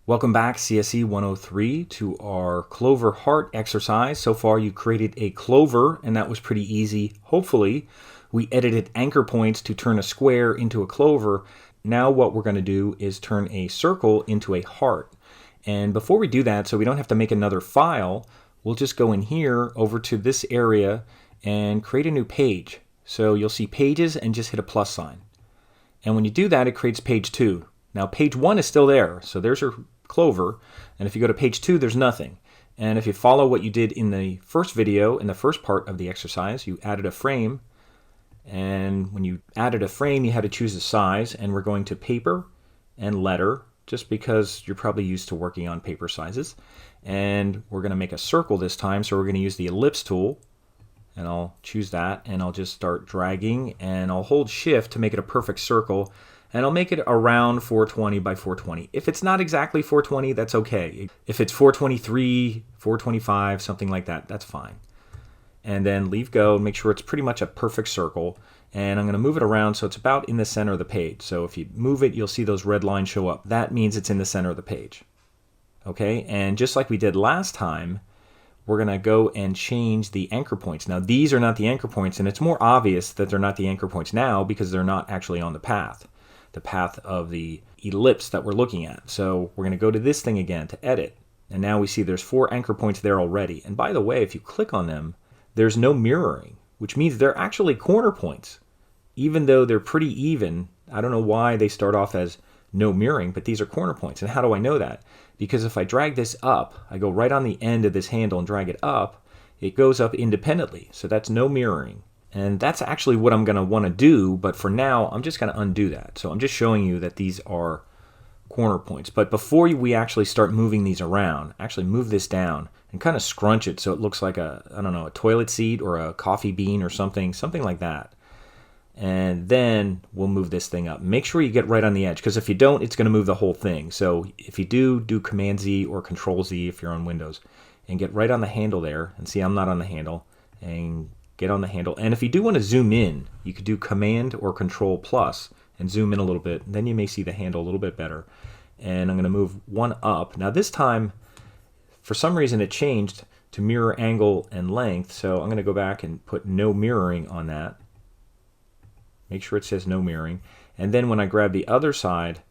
Welcome back, CSC103, to our Clover-Heart exercise. So far you created a clover, and that was pretty easy. Hopefully, we edited anchor points to turn a square into a clover. Now what we're going to do is turn a circle into a heart. And before we do that, so we don't have to make another file, we'll just go in here over to this area and create a new page. So you'll see pages and just hit a plus sign. And when you do that, it creates page 2. Now page 1 is still there, so there's your clover, and if you go to page 2, there's nothing. And if you follow what you did in the first video, in the first part of the exercise, you added a frame, and when you added a frame, you had to choose a size, and we're going to paper and letter, just because you're probably used to working on paper sizes. And we're going to make a circle this time, so we're going to use the Ellipse Tool, and I'll choose that, and I'll just start dragging, and I'll hold Shift to make it a perfect circle. And I'll make it around 420 by 420. If it's not exactly 420, that's okay. If it's 423, 425, something like that, that's fine. And then leave go, make sure it's pretty much a perfect circle. And I'm going to move it around so it's about in the center of the page. So if you move it, you'll see those red lines show up. That means it's in the center of the page. Okay, and just like we did last time, we're going to go and change the anchor points. Now these are not the anchor points, and it's more obvious that they're not the anchor points now because they're not actually on the path of the ellipse that we're looking at. So we're going to go to this thing again to edit. And now we see there's 4 anchor points there already. And by the way, if you click on them, there's no mirroring, which means they're actually corner points. Even though they're pretty even, I don't know why they start off as no mirroring, but these are corner points. And how do I know that? Because if I drag this up, I go right on the end of this handle and drag it up, it goes up independently. So that's no mirroring. And that's actually what I'm going to want to do, but for now, I'm just going to undo that. So I'm just showing you that these are corner points. But before we actually start moving these around, actually move this down and kind of scrunch it so it looks like a toilet seat or a coffee bean or something like that. And then we'll move this thing up. Make sure you get right on the edge, because if you don't, it's going to move the whole thing. So if you do Command Z or Control Z if you're on Windows, and get right on the handle there. And see, I'm not on the handle. And get on the handle. And if you do want to zoom in, you could do Command or Control plus and zoom in a little bit. And then you may see the handle a little bit better. And I'm going to move one up. Now this time, for some reason, it changed to mirror angle and length. So I'm going to go back and put no mirroring on that. Make sure it says no mirroring. And then when I grab the other side,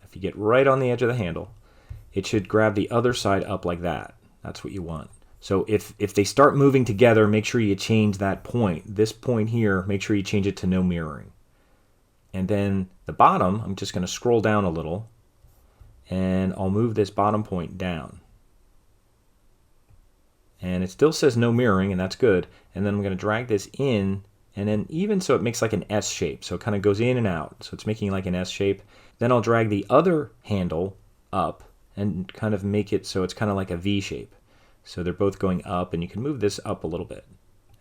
if you get right on the edge of the handle, it should grab the other side up like that. That's what you want. So if they start moving together, make sure you change that point. This point here, make sure you change it to no mirroring. And then the bottom, I'm just going to scroll down a little, and I'll move this bottom point down. And it still says no mirroring, and that's good. And then I'm going to drag this in, and then even so it makes like an S shape. So it kind of goes in and out. So it's making like an S shape. Then I'll drag the other handle up and kind of make it so it's kind of like a V shape. So they're both going up, and you can move this up a little bit.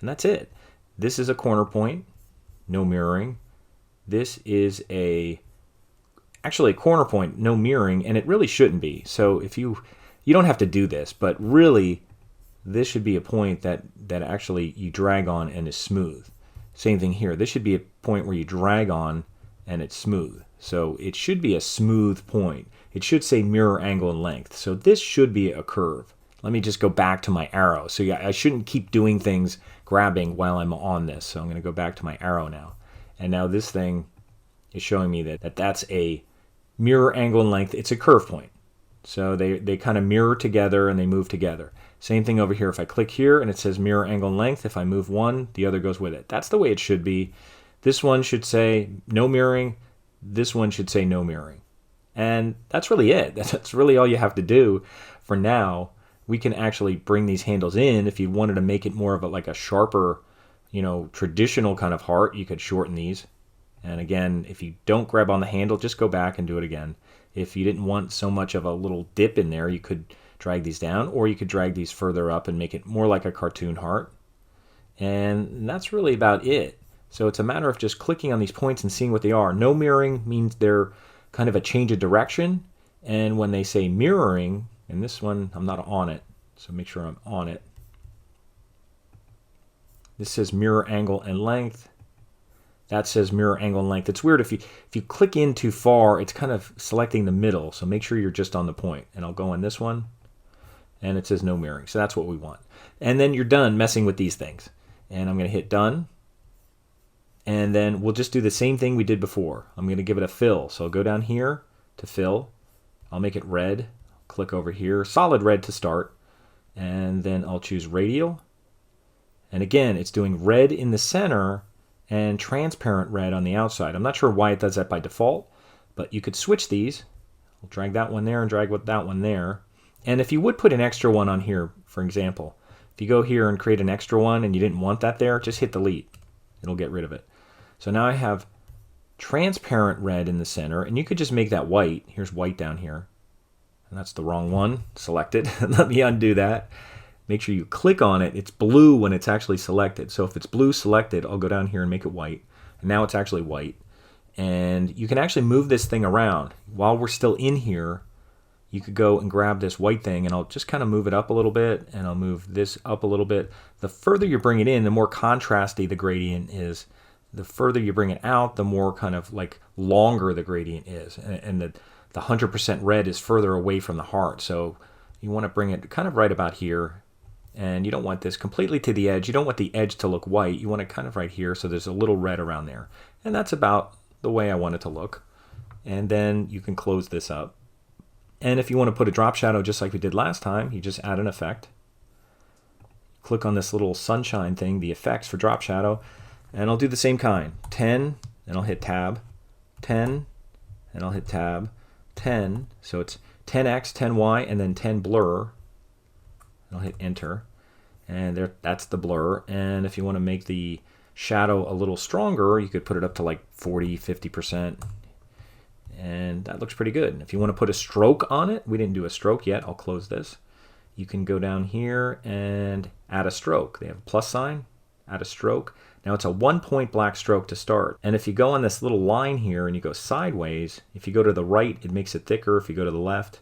And that's it. This is a corner point, no mirroring. This is actually a corner point, no mirroring, and it really shouldn't be. So if you don't have to do this, but really this should be a point that actually you drag on and is smooth. Same thing here. This should be a point where you drag on and it's smooth. So it should be a smooth point. It should say mirror angle and length. So this should be a curve. Let me just go back to my arrow. So yeah, I shouldn't keep doing things grabbing while I'm on this. So I'm going to go back to my arrow now. And now this thing is showing me that that's a mirror angle and length. It's a curve point. So they kind of mirror together and they move together. Same thing over here. If I click here and it says mirror angle and length, if I move one, the other goes with it. That's the way it should be. This one should say no mirroring. This one should say no mirroring. And that's really it. That's really all you have to do for now. We can actually bring these handles in. If you wanted to make it more of like a sharper, traditional kind of heart, you could shorten these. And again, if you don't grab on the handle, just go back and do it again. If you didn't want so much of a little dip in there, you could drag these down, or you could drag these further up and make it more like a cartoon heart. And that's really about it. So it's a matter of just clicking on these points and seeing what they are. No mirroring means they're kind of a change of direction. And when they say mirroring, and this one, I'm not on it, so make sure I'm on it. This says mirror angle and length. That says mirror angle and length. It's weird if you click in too far, it's kind of selecting the middle. So make sure you're just on the point. And I'll go on this one, and it says no mirroring. So that's what we want. And then you're done messing with these things. And I'm going to hit done. And then we'll just do the same thing we did before. I'm going to give it a fill. So I'll go down here to fill. I'll make it red. Click over here, solid red to start. And then I'll choose radial. And again, it's doing red in the center and transparent red on the outside. I'm not sure why it does that by default, but you could switch these. I'll drag that one there and drag that one there. And if you would put an extra one on here, for example, if you go here and create an extra one and you didn't want that there, just hit delete. It'll get rid of it. So now I have transparent red in the center, and you could just make that white. Here's white down here. And that's the wrong one. Select it. Let me undo that. Make sure you click on it. It's blue when it's actually selected. So if it's blue selected, I'll go down here and make it white. And now it's actually white. And you can actually move this thing around. While we're still in here, you could go and grab this white thing, and I'll just kind of move it up a little bit, and I'll move this up a little bit. The further you bring it in, the more contrasty the gradient is. The further you bring it out, the more kind of like longer the gradient is. And the 100% red is further away from the heart. So you want to bring it kind of right about here. And you don't want this completely to the edge. You don't want the edge to look white. You want it kind of right here, so there's a little red around there. And that's about the way I want it to look. And then you can close this up. And if you want to put a drop shadow just like we did last time, you just add an effect. Click on this little sunshine thing, the effects for drop shadow, and I'll do the same kind. 10, and I'll hit tab. 10, and I'll hit tab. 10, so it's 10x, 10y, and then 10 blur. I'll hit enter, and there, that's the blur. And if you want to make the shadow a little stronger, you could put it up to like 40, 50%, and that looks pretty good. If you want to put a stroke on it, we didn't do a stroke yet. I'll close this. You can go down here and add a stroke. They have a plus sign, add a stroke. Now it's a 1-point black stroke to start. And if you go on this little line here and you go sideways, if you go to the right, it makes it thicker. If you go to the left,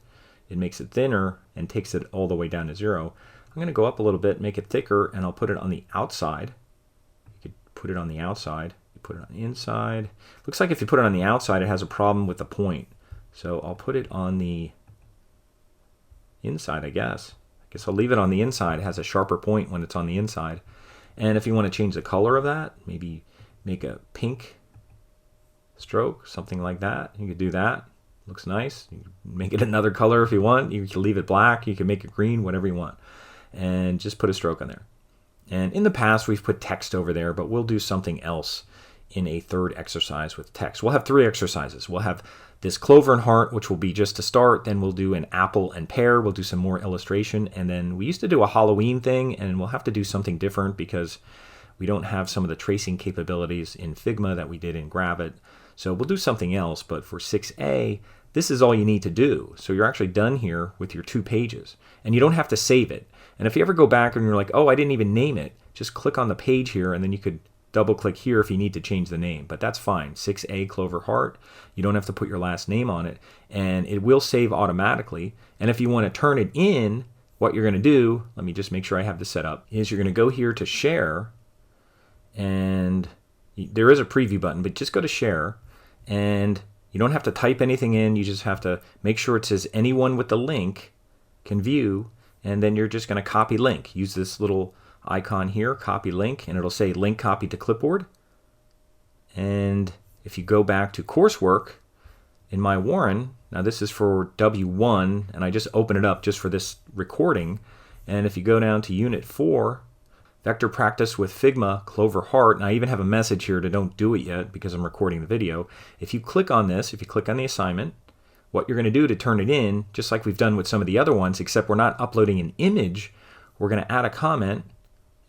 it makes it thinner and takes it all the way down to 0. I'm going to go up a little bit, make it thicker, and I'll put it on the outside. You could put it on the outside. You put it on the inside. Looks like if you put it on the outside, it has a problem with the point. So I'll put it on the inside, I guess. I guess I'll leave it on the inside. It has a sharper point when it's on the inside. And if you want to change the color of that, maybe make a pink stroke, something like that, you could do that. Looks nice. You can make it another color if you want. You can leave it black. You can make it green, whatever you want. And just put a stroke on there. And in the past, we've put text over there, but we'll do something else in a third exercise with text. We'll have 3 exercises. We'll have this clover and heart, which will be just to start. Then we'll do an apple and pear. We'll do some more illustration. And then we used to do a Halloween thing, and we'll have to do something different because we don't have some of the tracing capabilities in Figma that we did in Gravit. So we'll do something else, but for 6A, this is all you need to do. So you're actually done here with your 2 pages, and you don't have to save it. And if you ever go back and you're like, oh, I didn't even name it, just click on the page here, and then you could double click here if you need to change the name, but that's fine. 6A Clover-Heart, you don't have to put your last name on it, and it will save automatically. And if you want to turn it in, what you're going to do, let me just make sure I have this set up, is you're going to go here to share, and there is a preview button, but just go to share, and you don't have to type anything in. You just have to make sure it says anyone with the link can view, and then you're just going to copy link. Use this little icon here, copy link, and it'll say link copied to clipboard. And if you go back to coursework in MyWarren, now this is for W1, and I just open it up just for this recording. And if you go down to Unit 4, Vector Practice with Figma, Clover-Heart, and I even have a message here to don't do it yet because I'm recording the video. If you click on this, if you click on the assignment, what you're going to do to turn it in, just like we've done with some of the other ones, except we're not uploading an image, we're going to add a comment,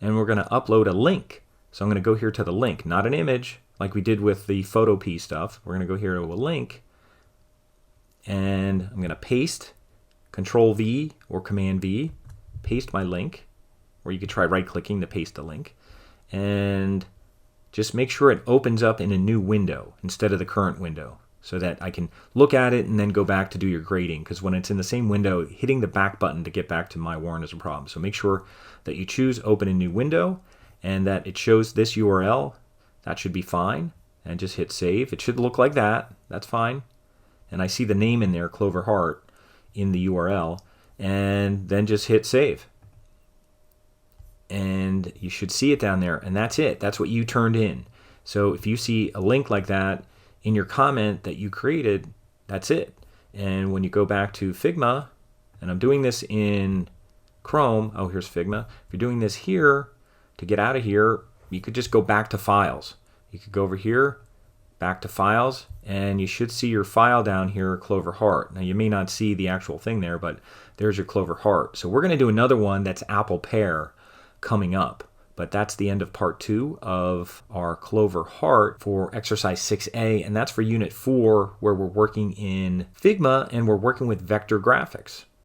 and we're going to upload a link. So I'm going to go here to the link, not an image like we did with the Photo P stuff. We're going to go here to a link, and I'm going to paste, Control V or Command V, paste my link, or you could try right-clicking to paste the link, and just make sure it opens up in a new window instead of the current window so that I can look at it and then go back to do your grading, because when it's in the same window, hitting the back button to get back to MyWarren is a problem. So make sure that you choose Open a New Window and that it shows this URL. That should be fine. and just hit save. It should look like that. That's fine. And I see the name in there, Clover-Heart, in the URL. And then just hit save. And you should see it down there. And that's it. That's what you turned in. So if you see a link like that in your comment that you created, that's it. And when you go back to Figma, and I'm doing this in Chrome, oh, here's Figma. If you're doing this here, to get out of here, you could just go back to Files. You could go over here, back to Files, and you should see your file down here, Clover-Heart. Now, you may not see the actual thing there, but there's your Clover-Heart. So we're going to do another one that's Apple Pear coming up. But that's the end of part 2 of our Clover-Heart for exercise 6A, and that's for unit 4, where we're working in Figma and we're working with vector graphics.